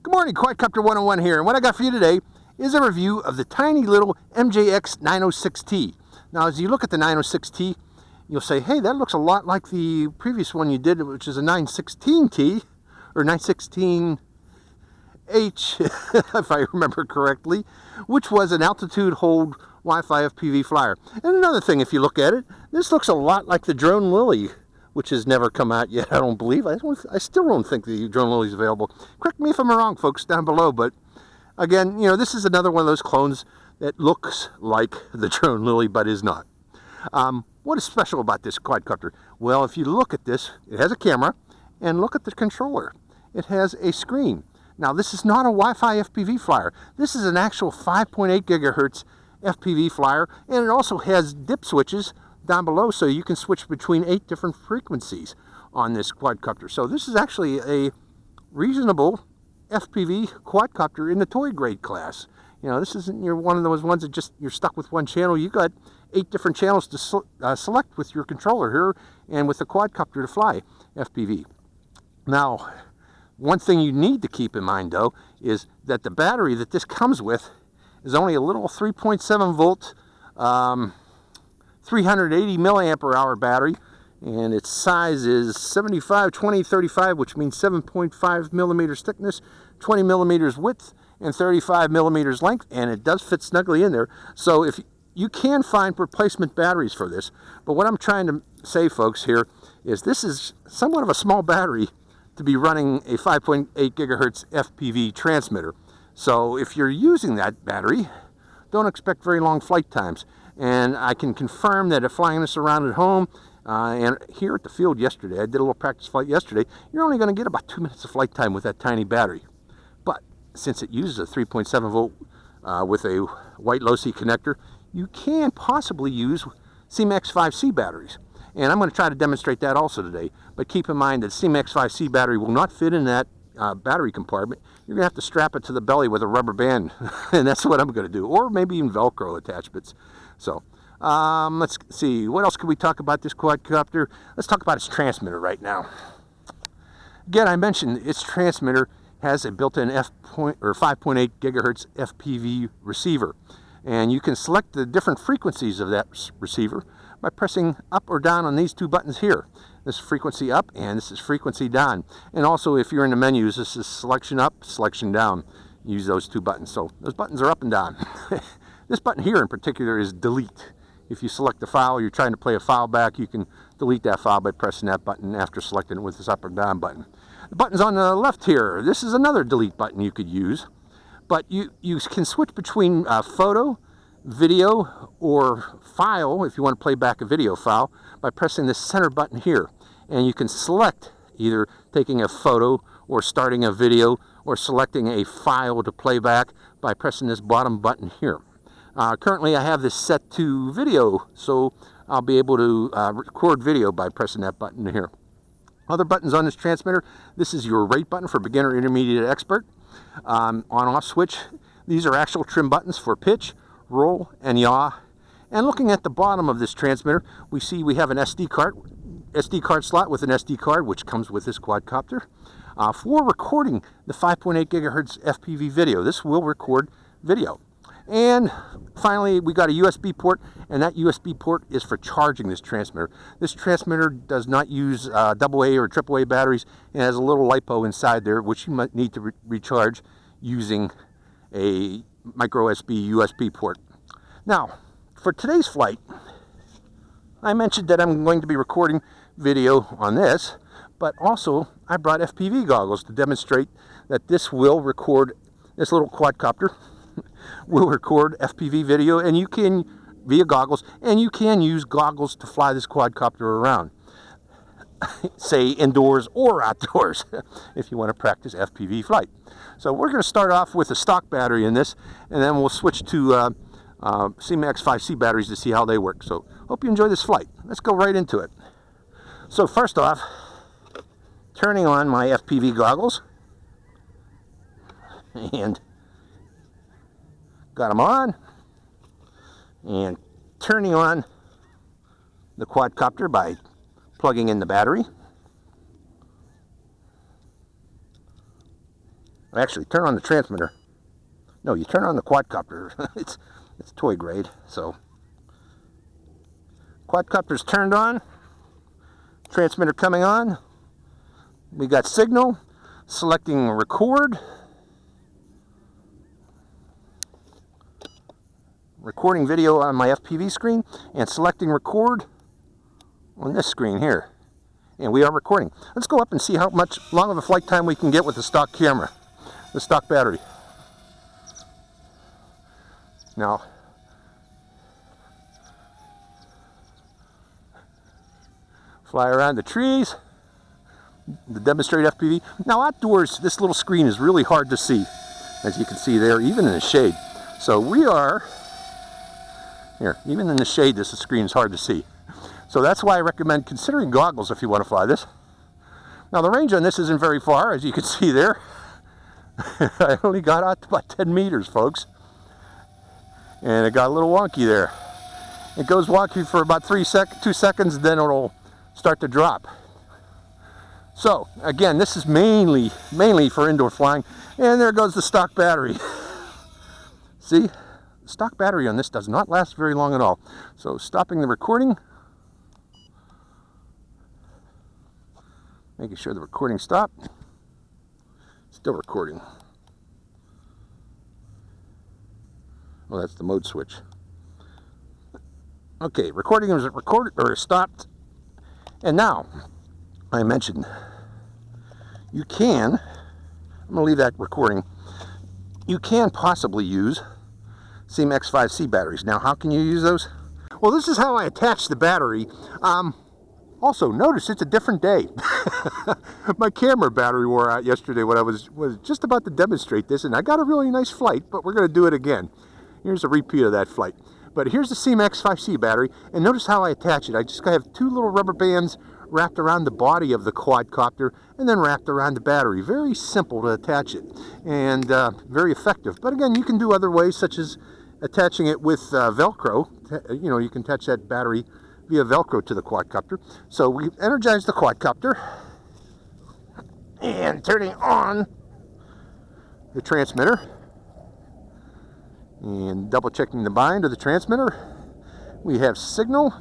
Good morning, Quadcopter 101 here, and what I got for you today is a review of the tiny little MJX 906T. Now, as you look at the 906T, you'll say, hey, that looks a lot like the previous one you did, which is a 916T, or 916H, if I remember correctly, which was an altitude hold Wi-Fi FPV flyer. And another thing, if you look at it, this looks a lot like the Drone Lily, which has never come out yet, I don't believe. I still don't think the Drone Lily is available. Correct me if I'm wrong, folks, down below. But again, you know, this is another one of those clones that looks like the Drone Lily, but is not. What is special about this quadcopter? Well, if you look at this, it has a camera, and look at the controller. It has a screen. Now, this is not a Wi-Fi FPV flyer. This is an actual 5.8 gigahertz FPV flyer, and it also has dip switches down below, so you can switch between 8 different frequencies on this quadcopter. So this is actually a reasonable FPV quadcopter in the toy grade class. You know, this isn't one of those ones that just you're stuck with one channel. You got 8 different channels to select with your controller here and with the quadcopter to fly FPV. Now, one thing you need to keep in mind though is that the battery that this comes with is only a little 3.7 volt 380 milliamp hour battery, and its size is 75, 20, 35, which means 7.5 millimeters thickness, 20 millimeters width, and 35 millimeters length, and it does fit snugly in there. So if you can find replacement batteries for this, but what I'm trying to say, folks, here is this is somewhat of a small battery to be running a 5.8 gigahertz FPV transmitter. So if you're using that battery, don't expect very long flight times. And I can confirm that if flying this around at home and here at the field yesterday, I did a little practice flight yesterday, you're only going to get about 2 minutes of flight time with that tiny battery. But since it uses a 3.7 volt with a white low-C connector, you can possibly use Syma X5C batteries. And I'm going to try to demonstrate that also today. But keep in mind that Syma X5C battery will not fit in that battery compartment. You're going to have to strap it to the belly with a rubber band. And that's what I'm going to do. Or maybe even Velcro attachments. So, let's see. What else can we talk about this quadcopter? Let's talk about its transmitter right now. Again, I mentioned its transmitter has a built-in 5.8 gigahertz FPV receiver. And you can select the different frequencies of that receiver by pressing up or down on these 2 buttons here. This is frequency up and this is frequency down. And also, if you're in the menus, this is selection up, selection down. Use those 2 buttons. So those buttons are up and down. This button here in particular is delete. If you select the file, you're trying to play a file back, you can delete that file by pressing that button after selecting it with this up or down button. The buttons on the left here, this is another delete button you could use. But you can switch between photo, video, or file if you want to play back a video file by pressing this center button here. And you can select either taking a photo or starting a video or selecting a file to play back by pressing this bottom button here. Currently I have this set to video, so I'll be able to record video by pressing that button here. Other buttons on this transmitter, this is your rate button for beginner, intermediate, expert. On-off switch, these are actual trim buttons for pitch, roll, and yaw. And looking at the bottom of this transmitter, we see we have an SD card slot with an SD card, which comes with this quadcopter, for recording the 5.8 gigahertz FPV video. This will record video. And finally, we got a USB port, and that USB port is for charging this transmitter. This transmitter does not use AA or AAA batteries, and has a little Lipo inside there, which you might need to recharge using a microSD USB port. Now, for today's flight, I mentioned that I'm going to be recording video on this, but also I brought FPV goggles to demonstrate that this will record, this little quadcopter will record FPV video, and you can, via goggles, and you can use goggles to fly this quadcopter around, say indoors or outdoors, if you want to practice FPV flight. So we're going to start off with a stock battery in this, and then we'll switch to Syma X5C batteries to see how they work. So hope you enjoy this flight. Let's go right into it. So first off, turning on my FPV goggles, and got them on, and turning on the quadcopter by plugging in the battery. Actually, turn on the transmitter. No, you turn on the quadcopter. it's toy grade. So quadcopter's turned on. Transmitter coming on. We got signal. Selecting record. Recording video on my FPV screen, and selecting record on this screen here. And we are recording. Let's go up and see how much long of a flight time we can get with the stock camera, the stock battery. Now, fly around the trees, the demonstrate FPV. Now outdoors, this little screen is really hard to see, as you can see there, even in the shade. So we are here, even in the shade, this screen is hard to see. So that's why I recommend considering goggles if you want to fly this. Now the range on this isn't very far, as you can see there. I only got out to about 10 meters, folks. And it got a little wonky there. It goes wonky for about 2 seconds, then it'll start to drop. So again, this is mainly for indoor flying. And there goes the stock battery. See? The stock battery on this does not last very long at all. So stopping the recording. Making sure the recording stopped. Still recording. Well, that's the mode switch. Okay, recording is recorded or stopped. And now, I mentioned you can, I'm going to leave that recording, you can possibly use Syma X5C batteries. Now, how can you use those? Well, this is how I attach the battery. Also, notice it's a different day. My camera battery wore out yesterday when I was just about to demonstrate this, and I got a really nice flight, but we're going to do it again. Here's a repeat of that flight. But here's the Syma X5C battery, and notice how I attach it. I just have 2 little rubber bands wrapped around the body of the quadcopter and then wrapped around the battery. Very simple to attach it, and very effective. But again, you can do other ways, such as attaching it with Velcro. You know, you can attach that battery via Velcro to the quadcopter. So we energize the quadcopter and turning on the transmitter and double checking the bind of the transmitter. We have signal,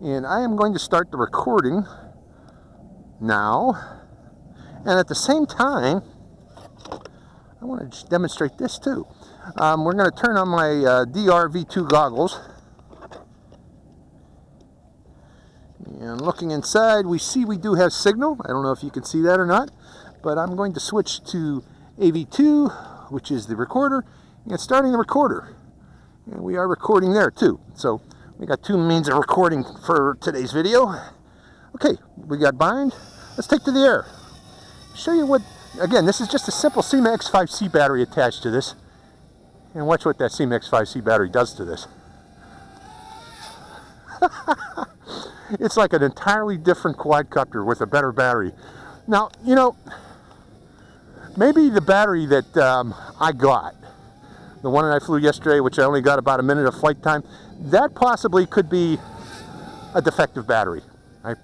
and I am going to start the recording now. And at the same time, I want to demonstrate this too. We're going to turn on my DR-V2 goggles. And looking inside, we see we do have signal. I don't know if you can see that or not, but I'm going to switch to AV2, which is the recorder, and starting the recorder. And we are recording there too. So we got 2 means of recording for today's video. Okay, we got bind. Let's take to the air. Show you what, again, this is just a simple Syma X5C battery attached to this. And watch what that Syma X5C battery does to this. It's like an entirely different quadcopter with a better battery. Now, you know, maybe the battery that I got, the one that I flew yesterday, which I only got about a minute of flight time, that possibly could be a defective battery. I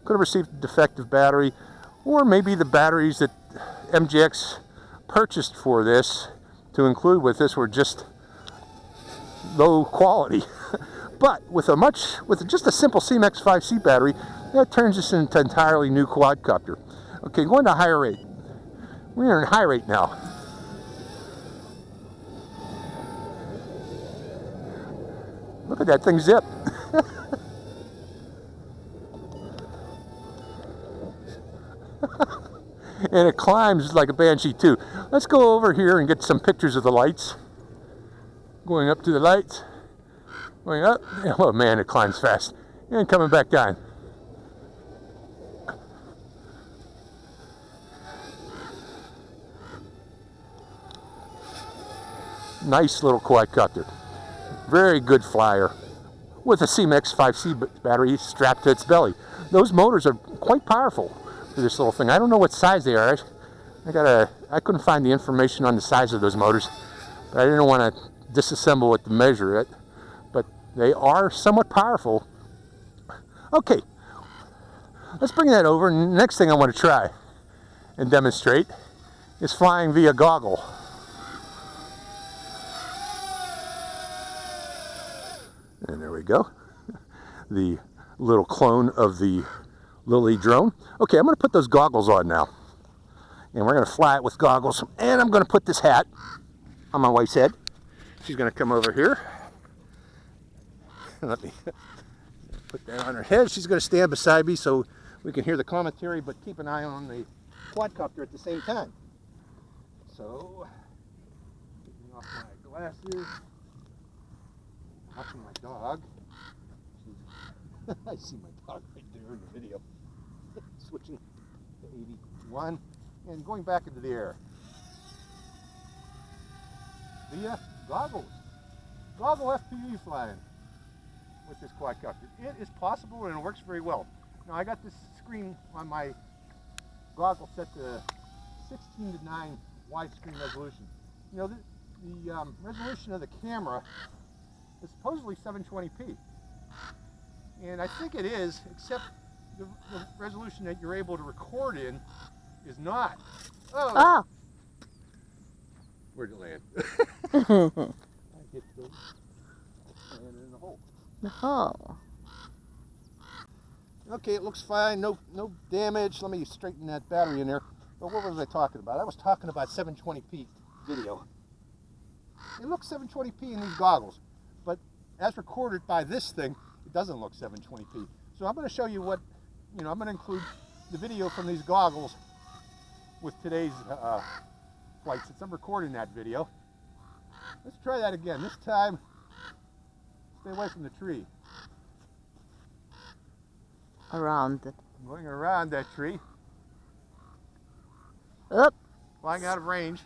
could have received a defective battery, or maybe the batteries that MJX purchased for this to include with this were just low quality. But with just a simple Syma X5C battery, that turns this into an entirely new quadcopter. Okay, going to higher rate. We're in high rate now. Look at that thing zip. And it climbs like a banshee too. Let's go over here and get some pictures of the lights. Going up to the lights. Going up. Oh man, it climbs fast. And coming back down. Nice little quadcopter. Very good flyer. With a Syma X5C battery strapped to its belly. Those motors are quite powerful for this little thing. I don't know what size they are. I couldn't find the information on the size of those motors. But I didn't want to disassemble it to measure it. But they are somewhat powerful. Okay, let's bring that over. Next thing I want to try and demonstrate is flying via goggle. And there we go. The little clone of the Lily drone. Okay, I'm going to put those goggles on now. And we're going to fly it with goggles. And I'm going to put this hat on my wife's head. She's going to come over here. Let me put that on her head. She's going to stand beside me so we can hear the commentary, but keep an eye on the quadcopter at the same time. So, taking off my glasses, watching my dog. I see my dog right there in the video. Switching to 81 and going back into the air. Via goggles. Goggle FPV flying with this quadcopter. It is possible and it works very well. Now I got this screen on my goggle set to 16:9 widescreen resolution. You know, the resolution of the camera is supposedly 720p. And I think it is, except the resolution that you're able to record in is not. Oh! Where'd it land? I hit the land in the hole. The hole. Okay, it looks fine. No damage. Let me straighten that battery in there. But what was I talking about? I was talking about 720p video. It looks 720p in these goggles, but as recorded by this thing, it doesn't look 720p. So I'm going to show you what, I'm going to include the video from these goggles with today's flight, since I'm recording that video. Let's try that again. This time, stay away from the tree. Around it. I'm going around that tree. Up. Flying out of range.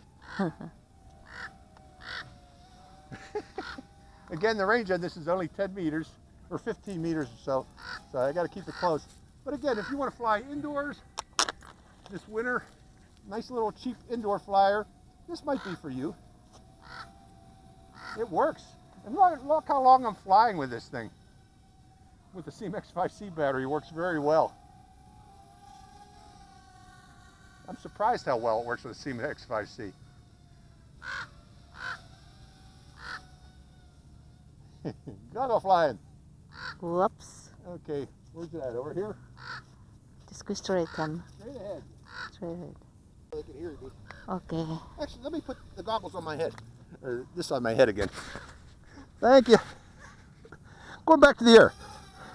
Again, the range on this is only 10 meters or 15 meters or so, so I got to keep it close. But again, if you want to fly indoors this winter, nice little cheap indoor flyer, this might be for you. It works. And look how long I'm flying with this thing. With the Syma X5C battery, it works very well. I'm surprised how well it works with the Syma X5C. Goggle flying. Whoops. Okay, where's that? Over here? Just go straight on. Straight ahead. Straight ahead. They can hear me. Okay. Actually, let me put the goggles on my head. Or this on my head again. Thank you. Going back to the air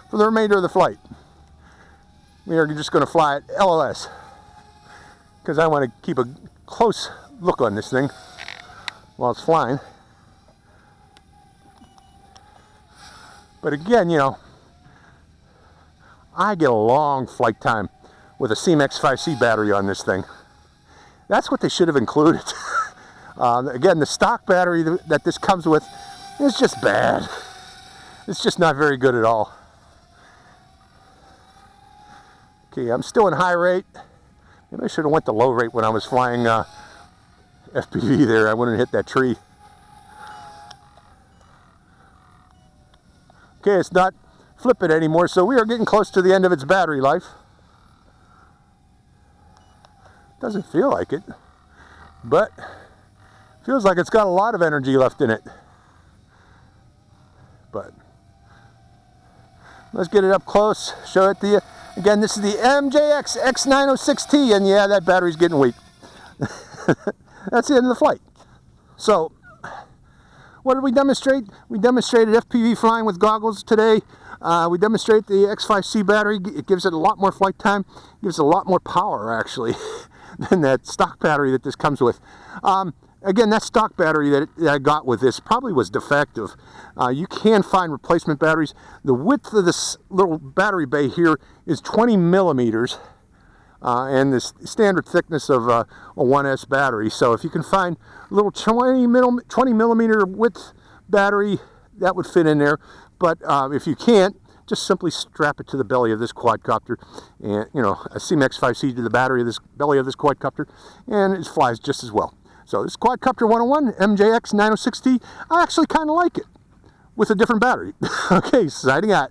for the remainder of the flight. We are just going to fly at LLS because I want to keep a close look on this thing while it's flying. But again, I get a long flight time with a Syma X5C battery on this thing. That's what they should have included. Again, the stock battery that this comes with is just bad. It's just not very good at all. Okay, I'm still in high rate. Maybe I should have went to low rate when I was flying FPV there. I wouldn't have hit that tree. Okay, it's not flipping anymore, so we are getting close to the end of its battery life. Doesn't feel like it, but feels like it's got a lot of energy left in it. But let's get it up close, show it to you. Again, this is the MJX X906T, and yeah, that battery's getting weak. That's the end of the flight. So, what did we demonstrate? We demonstrated FPV flying with goggles today. We demonstrated the X5C battery. It gives it a lot more flight time. It gives it a lot more power, actually, than that stock battery that this comes with. Again, that stock battery that I got with this probably was defective. You can find replacement batteries. The width of this little battery bay here is 20 millimeters. And the standard thickness of a 1S battery. So if you can find a little 20 millimeter width battery, that would fit in there. But if you can't, just simply strap it to the belly of this quadcopter, and a Syma X5C to the battery of this belly of this quadcopter, and it flies just as well. So this Quadcopter 101 MJX 906T, I actually kind of like it with a different battery. Okay, signing out.